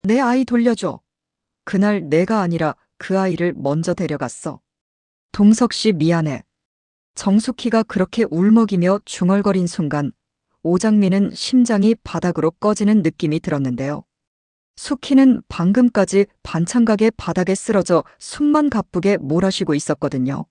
내 아이 돌려줘. 그날 내가 아니라 그 아이를 먼저 데려갔어. 동석 씨 미안해. 정숙희가 그렇게 울먹이며 중얼거린 순간 오장민은 심장이 바닥으로 꺼지는 느낌이 들었는데요. 숙희는 방금까지 반창가게 바닥에 쓰러져 숨만 가쁘게 몰아쉬고 있었거든요.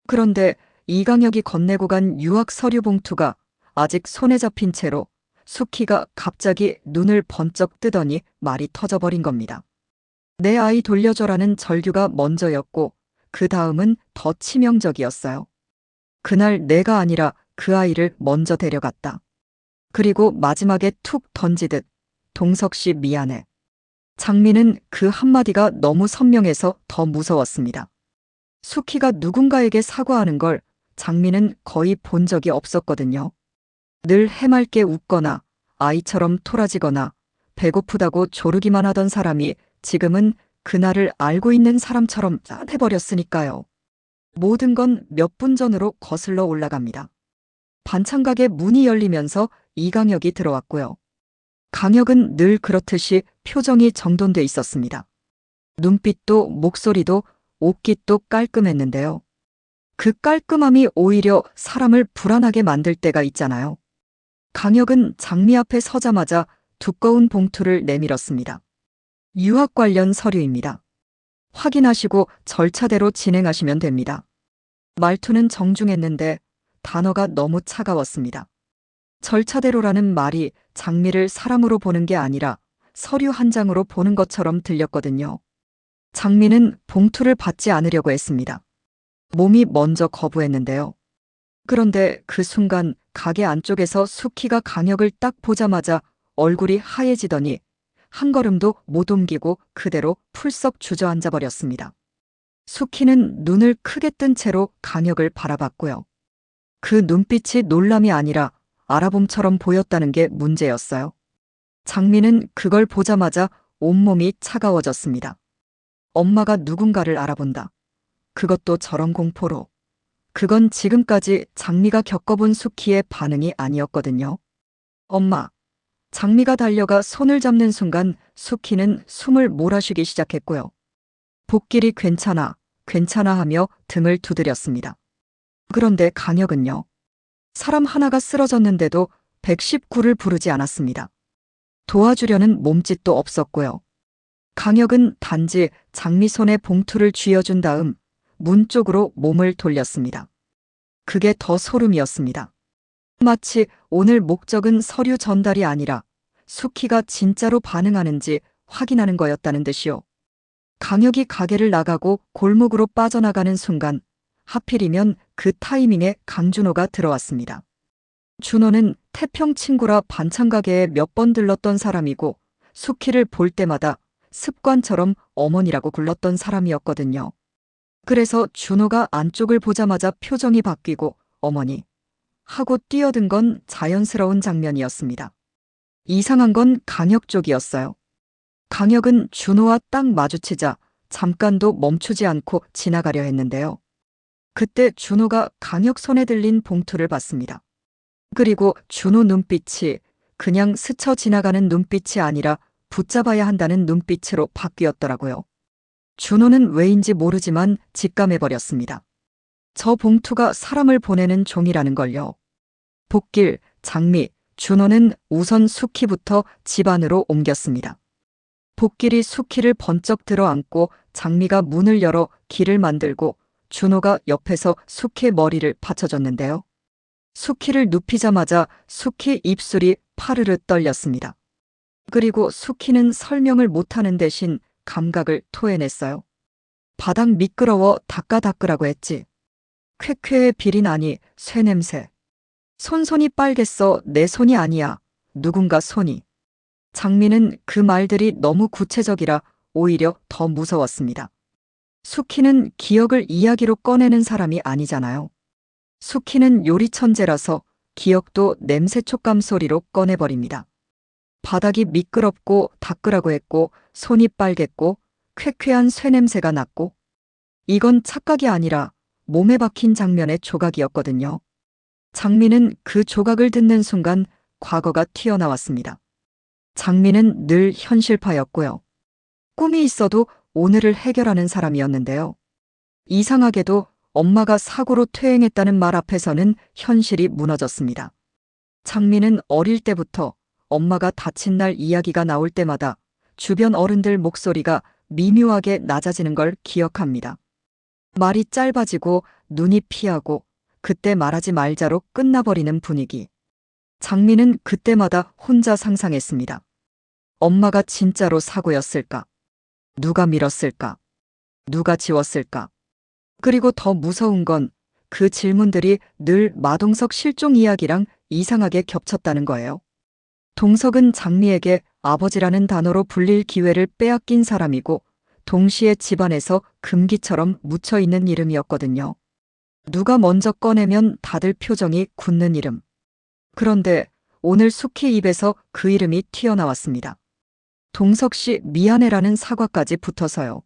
그런데 이강혁이 건네고 간 유학 서류 봉투가 아직 손에 잡힌 채로 숙희가 갑자기 눈을 번쩍 뜨더니 말이 터져버린 겁니다. 내 아이 돌려줘라는 절규가 먼저였고 그 다음은 더 치명적이었어요. 그날 내가 아니라 그 아이를 먼저 데려갔다. 그리고 마지막에 툭 던지듯 동석 씨 미안해. 장미는 그 한마디가 너무 선명해서 더 무서웠습니다. 숙희가 누군가에게 사과하는 걸 장미는 거의 본 적이 없었거든요. 늘 해맑게 웃거나 아이처럼 토라지거나 배고프다고 조르기만 하던 사람이 지금은 그날을 알고 있는 사람처럼 짠해버렸으니까요. 모든 건 몇 분 전으로 거슬러 올라갑니다. 반찬가게 문이 열리면서 이강혁이 들어왔고요. 강혁은 늘 그렇듯이 표정이 정돈돼 있었습니다. 눈빛도 목소리도 옷깃도 깔끔했는데요. 그 깔끔함이 오히려 사람을 불안하게 만들 때가 있잖아요. 강혁은 장미 앞에 서자마자 두꺼운 봉투를 내밀었습니다. 유학 관련 서류입니다. 확인하시고 절차대로 진행하시면 됩니다. 말투는 정중했는데 단어가 너무 차가웠습니다. 절차대로라는 말이 장미를 사람으로 보는 게 아니라 서류 한 장으로 보는 것처럼 들렸거든요. 장미는 봉투를 받지 않으려고 했습니다. 몸이 먼저 거부했는데요. 그런데 그 순간 가게 안쪽에서 숙희가 강혁을 딱 보자마자 얼굴이 하얘지더니 한 걸음도 못 옮기고 그대로 풀썩 주저앉아 버렸습니다. 숙희는 눈을 크게 뜬 채로 강혁을 바라봤고요. 그 눈빛이 놀람이 아니라 알아봄처럼 보였다는 게 문제였어요. 장미는 그걸 보자마자 온몸이 차가워졌습니다. 엄마가 누군가를 알아본다. 그것도 저런 공포로. 그건 지금까지 장미가 겪어본 숙희의 반응이 아니었거든요. 엄마. 장미가 달려가 손을 잡는 순간 숙희는 숨을 몰아쉬기 시작했고요. 복길이 괜찮아, 괜찮아 하며 등을 두드렸습니다. 그런데 강혁은요. 사람 하나가 쓰러졌는데도 119를 부르지 않았습니다. 도와주려는 몸짓도 없었고요. 강혁은 단지 장미 손에 봉투를 쥐어준 다음 문 쪽으로 몸을 돌렸습니다. 그게 더 소름이었습니다. 마치 오늘 목적은 서류 전달이 아니라 숙희가 진짜로 반응하는지 확인하는 거였다는 듯이요. 강혁이 가게를 나가고 골목으로 빠져나가는 순간 하필이면 그 타이밍에 강준호가 들어왔습니다. 준호는 태평 친구라 반찬가게에 몇 번 들렀던 사람이고 숙희를 볼 때마다 습관처럼 어머니라고 불렀던 사람이었거든요. 그래서 준호가 안쪽을 보자마자 표정이 바뀌고 어머니 하고 뛰어든 건 자연스러운 장면이었습니다. 이상한 건 강혁 쪽이었어요. 강혁은 준호와 딱 마주치자 잠깐도 멈추지 않고 지나가려 했는데요. 그때 준호가 강혁 손에 들린 봉투를 봤습니다. 그리고 준호 눈빛이 그냥 스쳐 지나가는 눈빛이 아니라 붙잡아야 한다는 눈빛으로 바뀌었더라고요. 준호는 왜인지 모르지만 직감해버렸습니다. 저 봉투가 사람을 보내는 종이라는 걸요. 복길, 장미, 준호는 우선 숙희부터 집 안으로 옮겼습니다. 복길이 숙희를 번쩍 들어안고 장미가 문을 열어 길을 만들고 준호가 옆에서 숙희의 머리를 받쳐줬는데요. 숙희를 눕히자마자 숙희 입술이 파르르 떨렸습니다. 그리고 숙희는 설명을 못하는 대신 감각을 토해냈어요. 바닥 미끄러워 닦으라고 했지. 쾌쾌의 비린아니 쇠냄새. 손이 빨겠어. 내 손이 아니야. 누군가 손이. 장미는 그 말들이 너무 구체적이라 오히려 더 무서웠습니다. 숙희는 기억을 이야기로 꺼내는 사람이 아니잖아요. 숙희는 요리 천재라서 기억도 냄새 촉감 소리로 꺼내버립니다. 바닥이 미끄럽고 닦으라고 했고 손이 빨겠고 쾌쾌한 쇠냄새가 났고 이건 착각이 아니라 몸에 박힌 장면의 조각이었거든요. 장미는 그 조각을 듣는 순간 과거가 튀어나왔습니다. 장미는 늘 현실파였고요. 꿈이 있어도 오늘을 해결하는 사람이었는데요. 이상하게도 엄마가 사고로 퇴행했다는 말 앞에서는 현실이 무너졌습니다. 장미는 어릴 때부터 엄마가 다친 날 이야기가 나올 때마다 주변 어른들 목소리가 미묘하게 낮아지는 걸 기억합니다. 말이 짧아지고 눈이 피하고 그때 말하지 말자로 끝나버리는 분위기. 장미는 그때마다 혼자 상상했습니다. 엄마가 진짜로 사고였을까? 누가 밀었을까? 누가 지웠을까? 그리고 더 무서운 건 그 질문들이 늘 마동석 실종 이야기랑 이상하게 겹쳤다는 거예요. 동석은 장미에게 아버지라는 단어로 불릴 기회를 빼앗긴 사람이고 동시에 집안에서 금기처럼 묻혀있는 이름이었거든요. 누가 먼저 꺼내면 다들 표정이 굳는 이름. 그런데 오늘 숙희 입에서 그 이름이 튀어나왔습니다. 동석 씨 미안해라는 사과까지 붙어서요.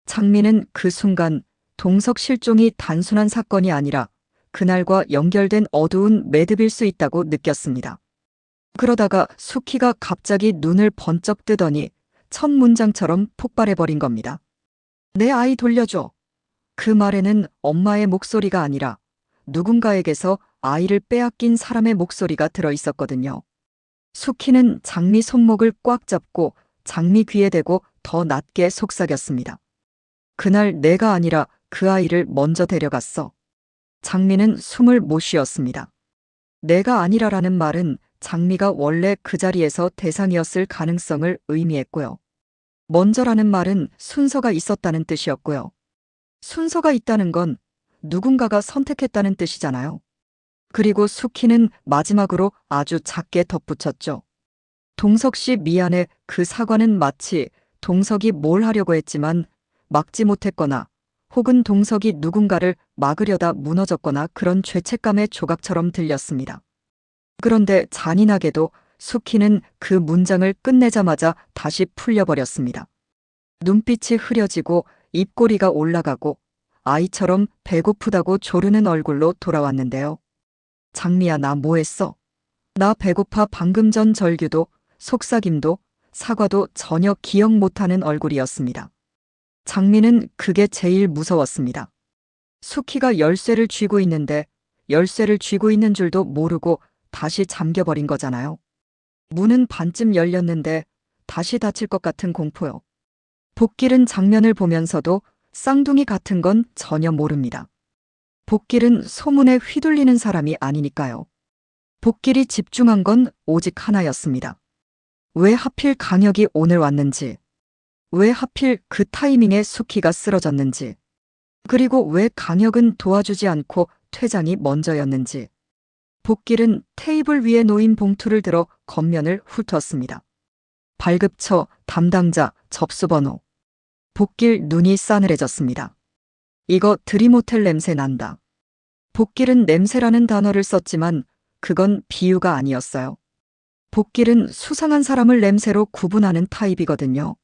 장미는 그 순간 동석 실종이 단순한 사건이 아니라 그날과 연결된 어두운 매듭일 수 있다고 느꼈습니다. 그러다가 숙희가 갑자기 눈을 번쩍 뜨더니 첫 문장처럼 폭발해버린 겁니다. 내 아이 돌려줘. 그 말에는 엄마의 목소리가 아니라 누군가에게서 아이를 빼앗긴 사람의 목소리가 들어있었거든요. 숙희는 장미 손목을 꽉 잡고 장미 귀에 대고 더 낮게 속삭였습니다. 그날 내가 아니라 그 아이를 먼저 데려갔어. 장미는 숨을 못 쉬었습니다. 내가 아니라라는 말은 장미가 원래 그 자리에서 대상이었을 가능성을 의미했고요. 먼저라는 말은 순서가 있었다는 뜻이었고요. 순서가 있다는 건 누군가가 선택했다는 뜻이잖아요. 그리고 숙희는 마지막으로 아주 작게 덧붙였죠. 동석 씨 미안해. 그 사과는 마치 동석이 뭘 하려고 했지만 막지 못했거나 혹은 동석이 누군가를 막으려다 무너졌거나 그런 죄책감의 조각처럼 들렸습니다. 그런데 잔인하게도 숙희는 그 문장을 끝내자마자 다시 풀려버렸습니다. 눈빛이 흐려지고 입꼬리가 올라가고 아이처럼 배고프다고 조르는 얼굴로 돌아왔는데요. 장미야, 나 뭐 했어? 나 배고파. 방금 전 절규도 속삭임도 사과도 전혀 기억 못하는 얼굴이었습니다. 장미는 그게 제일 무서웠습니다. 숙희가 열쇠를 쥐고 있는데 열쇠를 쥐고 있는 줄도 모르고 다시 잠겨버린 거잖아요. 문은 반쯤 열렸는데 다시 닫힐 것 같은 공포요. 복길은 장면을 보면서도 쌍둥이 같은 건 전혀 모릅니다. 복길은 소문에 휘둘리는 사람이 아니니까요. 복길이 집중한 건 오직 하나였습니다. 왜 하필 강혁이 오늘 왔는지, 왜 하필 그 타이밍에 숙희가 쓰러졌는지, 그리고 왜 강혁은 도와주지 않고 퇴장이 먼저였는지. 복길은 테이블 위에 놓인 봉투를 들어 겉면을 훑었습니다. 발급처, 담당자, 접수번호. 복길 눈이 싸늘해졌습니다. 이거 드림호텔 냄새 난다. 복길은 냄새라는 단어를 썼지만 그건 비유가 아니었어요. 복길은 수상한 사람을 냄새로 구분하는 타입이거든요.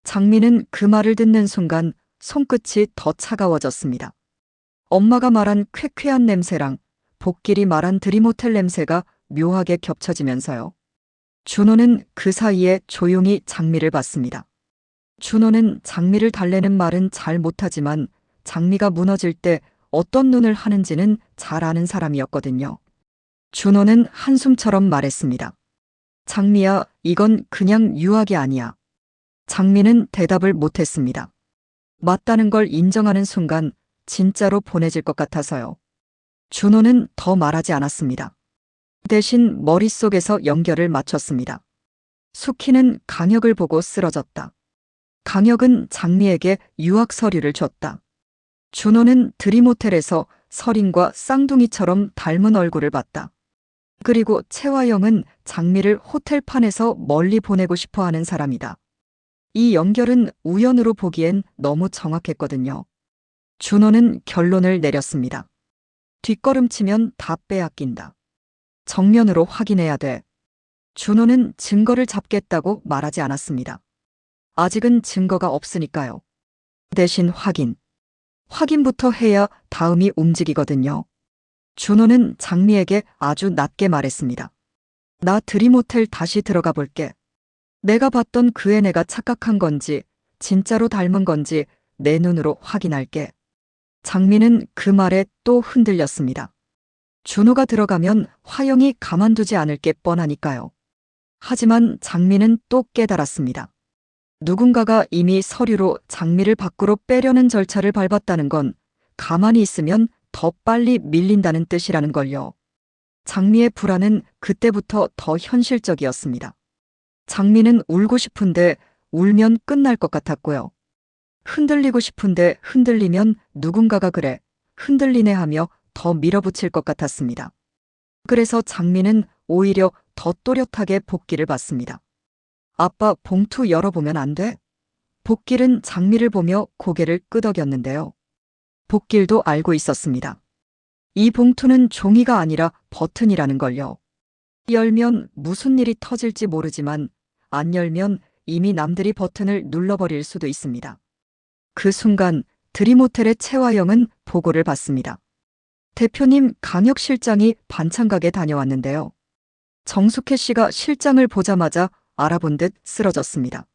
장미는 그 말을 듣는 순간 손끝이 더 차가워졌습니다. 엄마가 말한 쾌쾌한 냄새랑 복길이 말한 드림호텔 냄새가 묘하게 겹쳐지면서요. 준호는 그 사이에 조용히 장미를 봤습니다. 준호는 장미를 달래는 말은 잘 못하지만 장미가 무너질 때 어떤 눈을 하는지는 잘 아는 사람이었거든요. 준호는 한숨처럼 말했습니다. 장미야, 이건 그냥 유학이 아니야. 장미는 대답을 못했습니다. 맞다는 걸 인정하는 순간 진짜로 보내질 것 같아서요. 준호는 더 말하지 않았습니다. 대신 머릿속에서 연결을 맞췄습니다. 숙희는 강혁을 보고 쓰러졌다. 강혁은 장미에게 유학 서류를 줬다. 준호는 드림호텔에서 서린과 쌍둥이처럼 닮은 얼굴을 봤다. 그리고 채화영은 장미를 호텔판에서 멀리 보내고 싶어 하는 사람이다. 이 연결은 우연으로 보기엔 너무 정확했거든요. 준호는 결론을 내렸습니다. 뒷걸음치면 다 빼앗긴다. 정면으로 확인해야 돼. 준호는 증거를 잡겠다고 말하지 않았습니다. 아직은 증거가 없으니까요. 대신 확인. 확인부터 해야 다음이 움직이거든요. 준호는 장미에게 아주 낮게 말했습니다. 나 드림호텔 다시 들어가 볼게. 내가 봤던 그 애네가 착각한 건지 진짜로 닮은 건지 내 눈으로 확인할게. 장미는 그 말에 또 흔들렸습니다. 준호가 들어가면 화영이 가만두지 않을 게 뻔하니까요. 하지만 장미는 또 깨달았습니다. 누군가가 이미 서류로 장미를 밖으로 빼려는 절차를 밟았다는 건 가만히 있으면 더 빨리 밀린다는 뜻이라는 걸요. 장미의 불안은 그때부터 더 현실적이었습니다. 장미는 울고 싶은데 울면 끝날 것 같았고요. 흔들리고 싶은데 흔들리면 누군가가 그래, 흔들리네 하며 더 밀어붙일 것 같았습니다. 그래서 장미는 오히려 더 또렷하게 복귀를 받습니다. 아빠, 봉투 열어보면 안 돼? 복길은 장미를 보며 고개를 끄덕였는데요. 복길도 알고 있었습니다. 이 봉투는 종이가 아니라 버튼이라는 걸요. 열면 무슨 일이 터질지 모르지만 안 열면 이미 남들이 버튼을 눌러버릴 수도 있습니다. 그 순간 드림호텔의 최화영은 보고를 받습니다. 대표님, 강혁 실장이 반찬가게 다녀왔는데요. 정숙혜 씨가 실장을 보자마자 알아본 듯 쓰러졌습니다.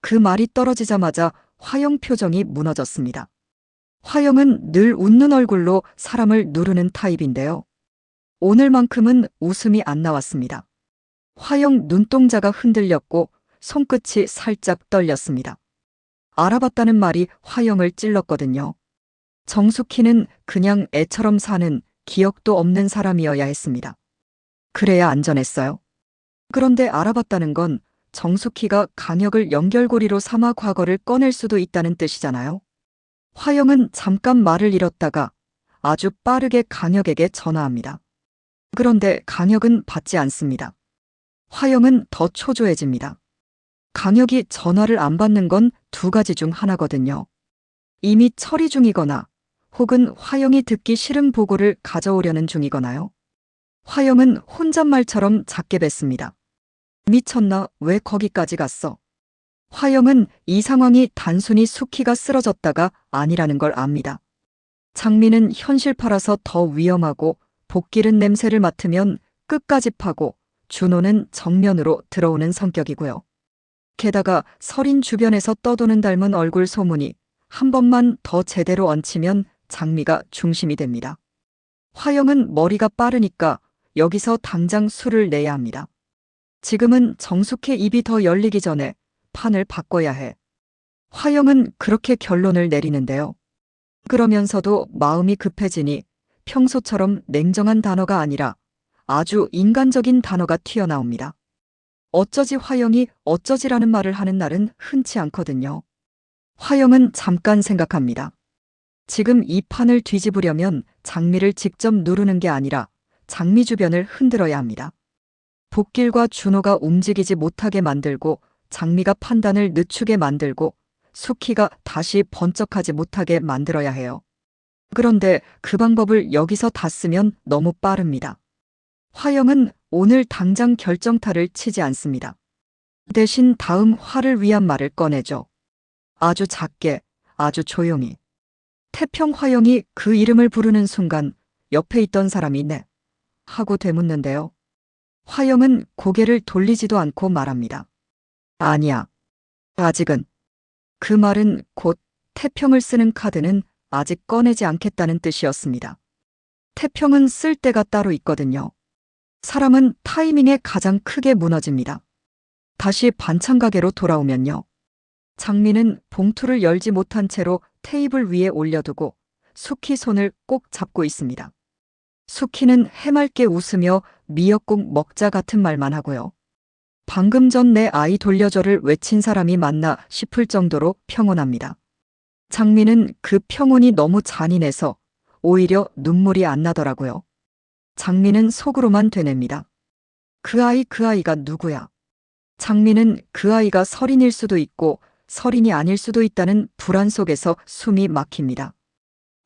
그 말이 떨어지자마자 화영 표정이 무너졌습니다. 화영은 늘 웃는 얼굴로 사람을 누르는 타입인데요. 오늘만큼은 웃음이 안 나왔습니다. 화영 눈동자가 흔들렸고 손끝이 살짝 떨렸습니다. 알아봤다는 말이 화영을 찔렀거든요. 정숙희는 그냥 애처럼 사는 기억도 없는 사람이어야 했습니다. 그래야 안전했어요. 그런데 알아봤다는 건 정숙희가 강혁을 연결고리로 삼아 과거를 꺼낼 수도 있다는 뜻이잖아요. 화영은 잠깐 말을 잃었다가 아주 빠르게 강혁에게 전화합니다. 그런데 강혁은 받지 않습니다. 화영은 더 초조해집니다. 강혁이 전화를 안 받는 건 두 가지 중 하나거든요. 이미 처리 중이거나 혹은 화영이 듣기 싫은 보고를 가져오려는 중이거나요. 화영은 혼잣말처럼 작게 뱉습니다. 미쳤나? 왜 거기까지 갔어? 화영은 이 상황이 단순히 숙희가 쓰러졌다가 아니라는 걸 압니다. 장미는 현실파라서 더 위험하고 복기른 냄새를 맡으면 끝까지 파고 준호는 정면으로 들어오는 성격이고요. 게다가 설인 주변에서 떠도는 닮은 얼굴 소문이 한 번만 더 제대로 얹히면 장미가 중심이 됩니다. 화영은 머리가 빠르니까 여기서 당장 수를 내야 합니다. 지금은 정숙의 입이 더 열리기 전에 판을 바꿔야 해. 화영은 그렇게 결론을 내리는데요. 그러면서도 마음이 급해지니 평소처럼 냉정한 단어가 아니라 아주 인간적인 단어가 튀어나옵니다. 어쩌지 화영이 어쩌지라는 말을 하는 날은 흔치 않거든요. 화영은 잠깐 생각합니다. 지금 이 판을 뒤집으려면 장미를 직접 누르는 게 아니라 장미 주변을 흔들어야 합니다. 복길과 준호가 움직이지 못하게 만들고 장미가 판단을 늦추게 만들고 숙희가 다시 번쩍하지 못하게 만들어야 해요. 그런데 그 방법을 여기서 다 쓰면 너무 빠릅니다. 화영은 오늘 당장 결정타를 치지 않습니다. 대신 다음 화를 위한 말을 꺼내죠. 아주 작게, 아주 조용히. 태평 화영이 그 이름을 부르는 순간 옆에 있던 사람이 네 하고 되묻는데요. 화영은 고개를 돌리지도 않고 말합니다. 아니야. 아직은. 그 말은 곧 태평을 쓰는 카드는 아직 꺼내지 않겠다는 뜻이었습니다. 태평은 쓸 때가 따로 있거든요. 사람은 타이밍에 가장 크게 무너집니다. 다시 반찬 가게로 돌아오면요. 장미는 봉투를 열지 못한 채로 테이블 위에 올려두고 숙희 손을 꼭 잡고 있습니다. 숙희는 해맑게 웃으며 미역국 먹자 같은 말만 하고요. 방금 전 내 아이 돌려줘를 외친 사람이 맞나 싶을 정도로 평온합니다. 장미는 그 평온이 너무 잔인해서 오히려 눈물이 안 나더라고요. 장미는 속으로만 되냅니다. 그 아이가 누구야? 장미는 그 아이가 설인일 수도 있고 설인이 아닐 수도 있다는 불안 속에서 숨이 막힙니다.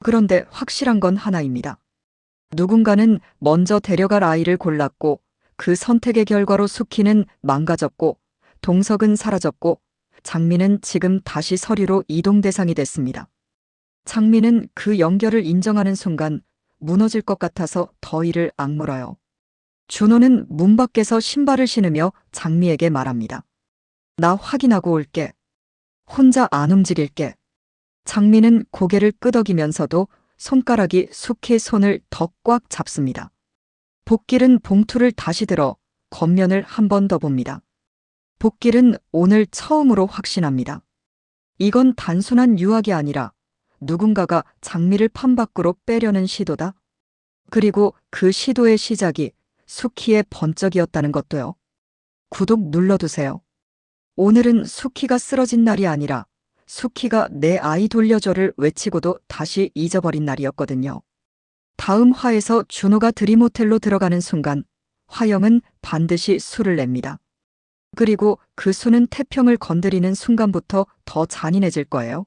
그런데 확실한 건 하나입니다. 누군가는 먼저 데려갈 아이를 골랐고 그 선택의 결과로 숙희는 망가졌고 동석은 사라졌고 장미는 지금 다시 서리로 이동 대상이 됐습니다. 장미는 그 연결을 인정하는 순간 무너질 것 같아서 더 이를 악물어요. 준호는 문 밖에서 신발을 신으며 장미에게 말합니다. 나 확인하고 올게. 혼자 안 움직일게. 장미는 고개를 끄덕이면서도 손가락이 숙희의 손을 더 꽉 잡습니다. 복길은 봉투를 다시 들어 겉면을 한 번 더 봅니다. 복길은 오늘 처음으로 확신합니다. 이건 단순한 유학이 아니라 누군가가 장미를 판 밖으로 빼려는 시도다. 그리고 그 시도의 시작이 숙희의 번쩍이었다는 것도요. 구독 눌러두세요. 오늘은 숙희가 쓰러진 날이 아니라 숙희가 내 아이 돌려줘를 외치고도 다시 잊어버린 날이었거든요. 다음 화에서 준호가 드림호텔로 들어가는 순간 화영은 반드시 술을 냅니다. 그리고 그 수는 태평을 건드리는 순간부터 더 잔인해질 거예요.